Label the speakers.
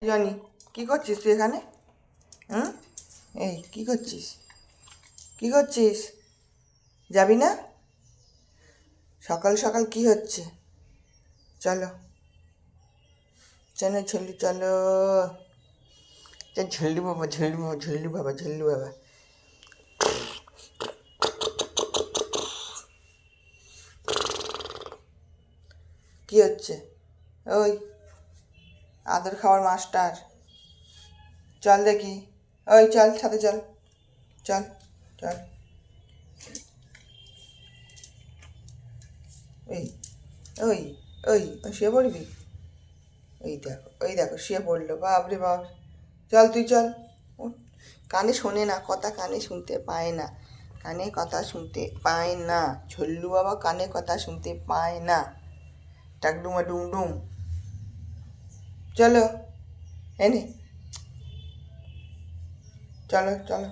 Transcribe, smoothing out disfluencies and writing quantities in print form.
Speaker 1: Johnny, কি করছিস তুই এখানে? হুম, এই কি করছিস? কি করছিস? যাবি না? সকাল সকাল কি হচ্ছে? চলো, চলো ঝুল্লু, চলো। ঝুল্লু বাবা, ঝুল্লু বাবা, ঝুল্লু বাবা, ঝুল্লু বাবা। কি হচ্ছে? ওই আদর খাওয়ার মাস্টার, চল দেখি। ওই চল, সাথে চল, চল, চল। ওই ওই ওই ওই শুয়ে পড়বি? ওই দেখো শুয়ে পড়লো, বাপরে বাপ। চল তুই চল, উঠ। কানে শোনে না কথা, কানে শুনতে পায় না, কানে কথা শুনতে পায় না। ঝল্লু বাবা কানে কথা শুনতে পায় না। টাকডুমা ডুম ডুম। চলো, এনে, চলো চলো।